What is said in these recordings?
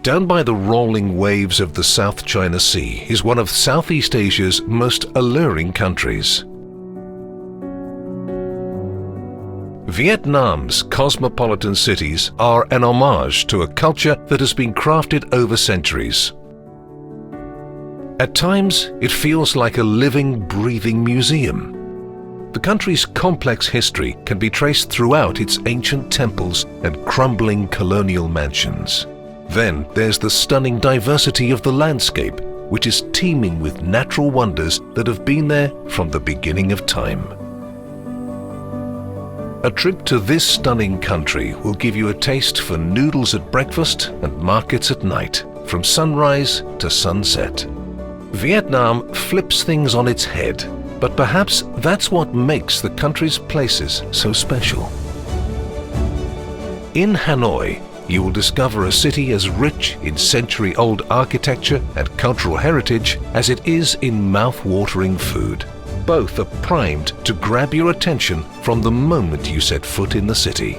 Down by the rolling waves of the South China Sea is one of Southeast Asia's most alluring countries. Vietnam's cosmopolitan cities are an homage to a culture that has been crafted over centuries. At times, it feels like a living, breathing museum. The country's complex history can be traced throughout its ancient temples and crumbling colonial mansions. Then there's the stunning diversity of the landscape, which is teeming with natural wonders that have been there from the beginning of time. A trip to this stunning country will give you a taste for noodles at breakfast and markets at night, from sunrise to sunset. Vietnam flips things on its head, but perhaps that's what makes the country's places so special. In Hanoi, you will discover a city as rich in century-old architecture and cultural heritage as it is in mouth-watering food. Both are primed to grab your attention from the moment you set foot in the city.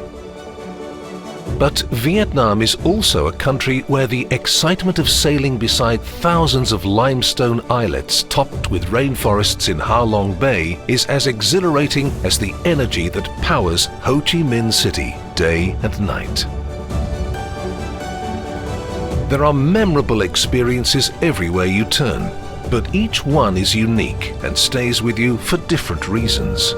But Vietnam is also a country where the excitement of sailing beside thousands of limestone islets topped with rainforests in Ha Long Bay is as exhilarating as the energy that powers Ho Chi Minh City day and night. There are memorable experiences everywhere you turn, but each one is unique and stays with you for different reasons.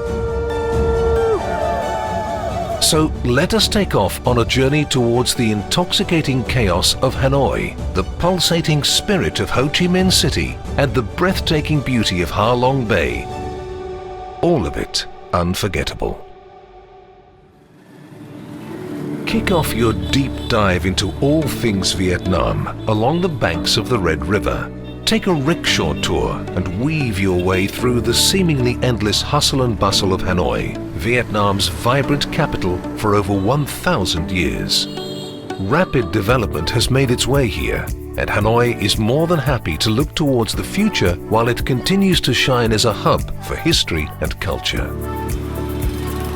So let us take off on a journey towards the intoxicating chaos of Hanoi, the pulsating spirit of Ho Chi Minh City, and the breathtaking beauty of Ha Long Bay. All of it unforgettable. Kick off your deep dive into all things Vietnam along the banks of the Red River. Take a rickshaw tour and weave your way through the seemingly endless hustle and bustle of Hanoi, Vietnam's vibrant capital for over 1,000 years. Rapid development has made its way here, and Hanoi is more than happy to look towards the future while it continues to shine as a hub for history and culture.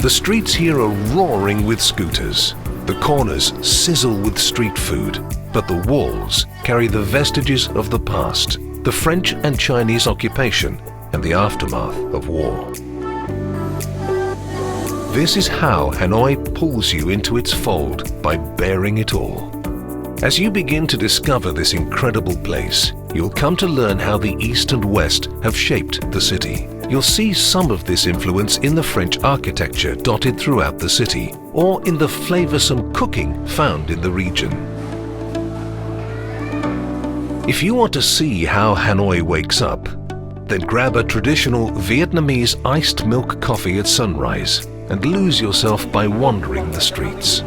The streets here are roaring with scooters. The corners sizzle with street food, but the walls carry the vestiges of the past, the French and Chinese occupation, and the aftermath of war. This is how Hanoi pulls you into its fold by bearing it all. As you begin to discover this incredible place, you'll come to learn how the East and West have shaped the city. You'll see some of this influence in the French architecture dotted throughout the city, or in the flavoursome cooking found in the region. If you want to see how Hanoi wakes up, then grab a traditional Vietnamese iced milk coffee at sunrise and lose yourself by wandering the streets.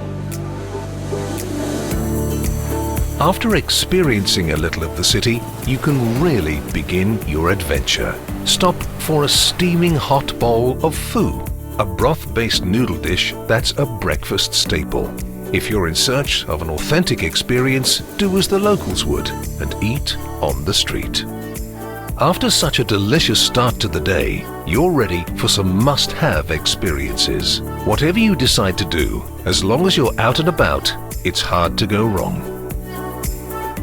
After experiencing a little of the city, you can really begin your adventure. Stop for a steaming hot bowl of pho, a broth-based noodle dish that's a breakfast staple. If you're in search of an authentic experience, do as the locals would and eat on the street. After such a delicious start to the day, you're ready for some must-have experiences. Whatever you decide to do, as long as you're out and about, it's hard to go wrong.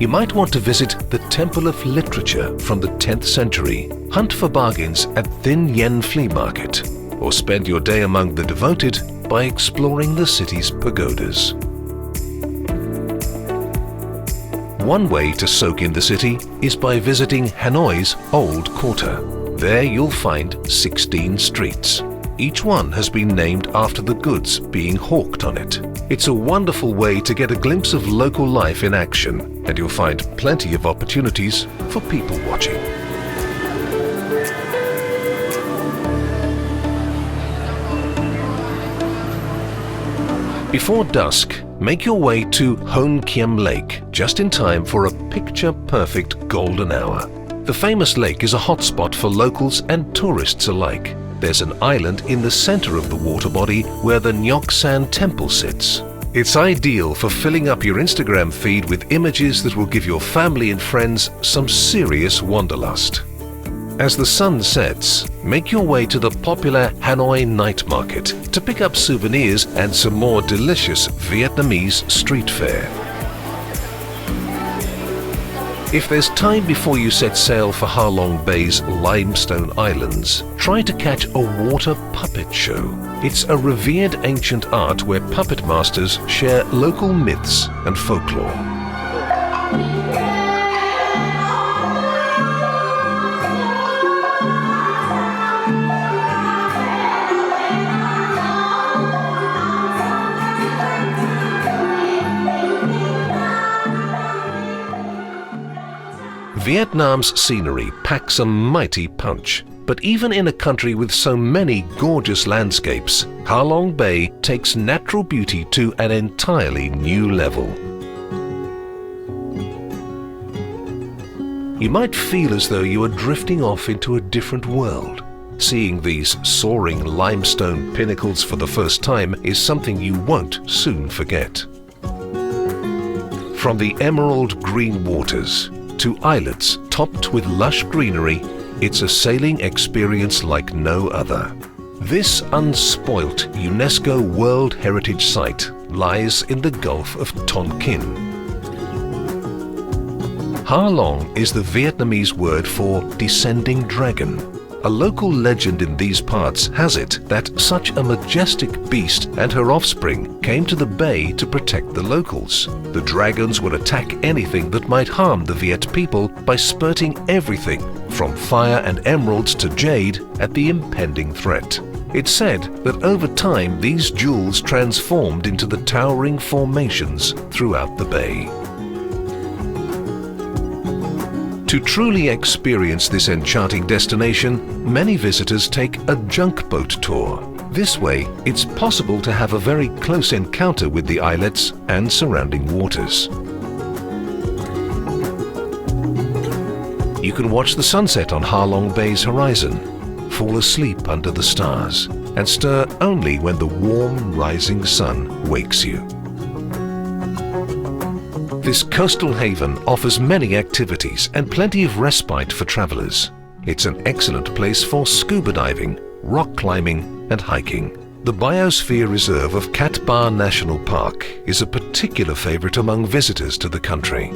You might want to visit the Temple of Literature from the 10th century, hunt for bargains at Thin Yen Flea Market, or spend your day among the devoted by exploring the city's pagodas. One way to soak in the city is by visiting Hanoi's Old Quarter. There you'll find 16 streets. Each one has been named after the goods being hawked on it. It's a wonderful way to get a glimpse of local life in action, and you'll find plenty of opportunities for people watching. Before dusk, make your way to Hon Kiem Lake just in time for a picture-perfect golden hour. The famous lake is a hotspot for locals and tourists alike. There's an island in the center of the water body where the Ngoc San Temple sits. It's ideal for filling up your Instagram feed with images that will give your family and friends some serious wanderlust. As the sun sets, make your way to the popular Hanoi night market to pick up souvenirs and some more delicious Vietnamese street fare. If there's time before you set sail for Ha Long Bay's limestone islands, try to catch a water puppet show. It's a revered ancient art where puppet masters share local myths and folklore. Vietnam's scenery packs a mighty punch, but even in a country with so many gorgeous landscapes, Ha Long Bay takes natural beauty to an entirely new level. You might feel as though you are drifting off into a different world. Seeing these soaring limestone pinnacles for the first time is something you won't soon forget. From the emerald green waters to islets topped with lush greenery, it's a sailing experience like no other. This unspoilt UNESCO World Heritage Site lies in the Gulf of Tonkin. Ha Long is the Vietnamese word for descending dragon. A local legend in these parts has it that such a majestic beast and her offspring came to the bay to protect the locals. The dragons would attack anything that might harm the Viet people by spurting everything from fire and emeralds to jade at the impending threat. It's said that over time these jewels transformed into the towering formations throughout the bay. To truly experience this enchanting destination, many visitors take a junk boat tour. This way, it's possible to have a very close encounter with the islets and surrounding waters. You can watch the sunset on Ha Long Bay's horizon, fall asleep under the stars, and stir only when the warm rising sun wakes you. This coastal haven offers many activities and plenty of respite for travelers. It's an excellent place for scuba diving, rock climbing and hiking. The Biosphere Reserve of Cat Ba National Park is a particular favorite among visitors to the country.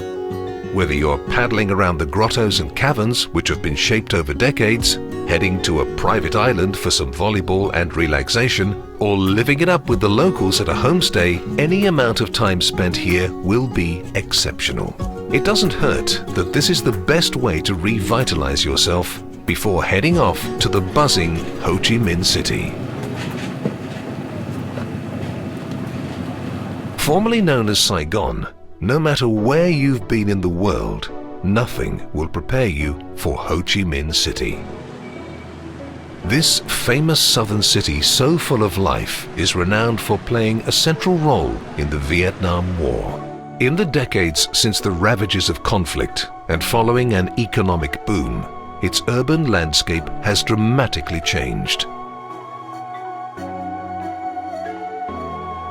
Whether you're paddling around the grottos and caverns which have been shaped over decades, heading to a private island for some volleyball and relaxation, or living it up with the locals at a homestay, any amount of time spent here will be exceptional. It doesn't hurt that this is the best way to revitalize yourself before heading off to the buzzing Ho Chi Minh City. Formerly known as Saigon, no matter where you've been in the world, nothing will prepare you for Ho Chi Minh City. This famous southern city, so full of life, is renowned for playing a central role in the Vietnam War. In the decades since the ravages of conflict and following an economic boom, its urban landscape has dramatically changed.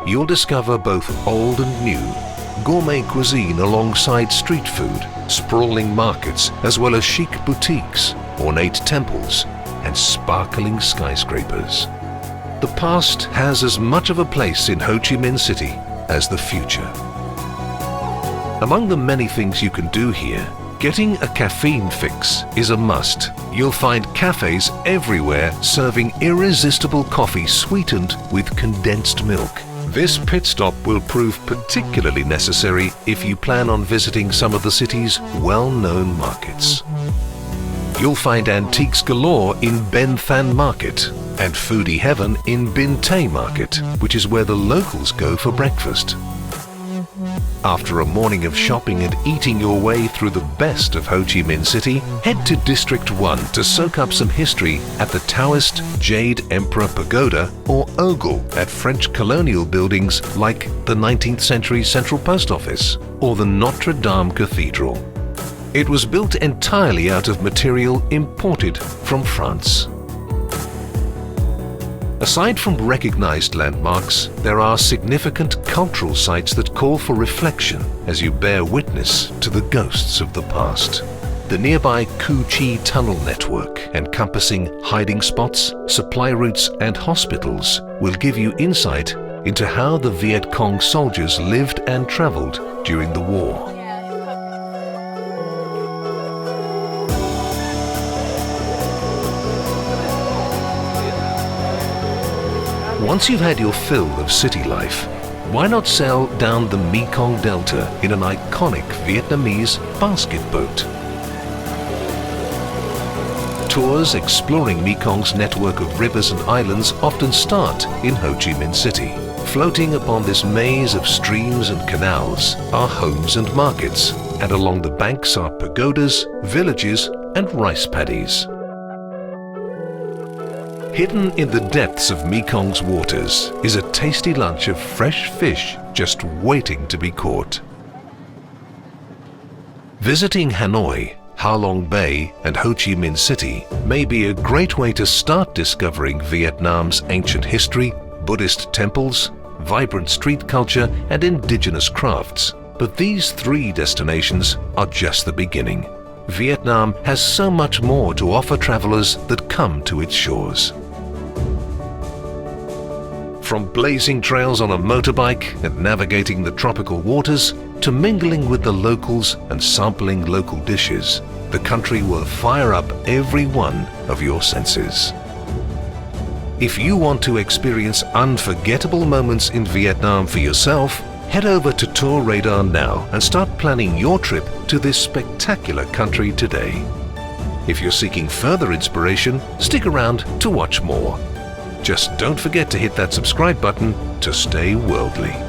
You'll discover both old and new, gourmet cuisine alongside street food, sprawling markets, as well as chic boutiques, ornate temples, and sparkling skyscrapers. The past has as much of a place in Ho Chi Minh City as the future. Among the many things you can do here, getting a caffeine fix is a must. You'll find cafes everywhere serving irresistible coffee sweetened with condensed milk. This pit stop will prove particularly necessary if you plan on visiting some of the city's well-known markets. You'll find antiques galore in Ben Thanh Market and foodie heaven in Bin Tay Market, which is where the locals go for breakfast. After a morning of shopping and eating your way through the best of Ho Chi Minh City, head to District 1 to soak up some history at the Taoist Jade Emperor Pagoda or ogle at French colonial buildings like the 19th century Central Post Office or the Notre Dame Cathedral. It was built entirely out of material imported from France. Aside from recognized landmarks, there are significant cultural sites that call for reflection as you bear witness to the ghosts of the past. The nearby Cu Chi tunnel network, encompassing hiding spots, supply routes and hospitals, will give you insight into how the Viet Cong soldiers lived and traveled during the war. Once you've had your fill of city life, why not sail down the Mekong Delta in an iconic Vietnamese basket boat? Tours exploring Mekong's network of rivers and islands often start in Ho Chi Minh City. Floating upon this maze of streams and canals are homes and markets, and along the banks are pagodas, villages and rice paddies. Hidden in the depths of Mekong's waters is a tasty lunch of fresh fish just waiting to be caught. Visiting Hanoi, Ha Long Bay and Ho Chi Minh City may be a great way to start discovering Vietnam's ancient history, Buddhist temples, vibrant street culture and indigenous crafts. But these three destinations are just the beginning. Vietnam has so much more to offer travelers that come to its shores. From blazing trails on a motorbike and navigating the tropical waters, to mingling with the locals and sampling local dishes, the country will fire up every one of your senses. If you want to experience unforgettable moments in Vietnam for yourself, head over to TourRadar now and start planning your trip to this spectacular country today. If you're seeking further inspiration, stick around to watch more. Just don't forget to hit that subscribe button to stay worldly.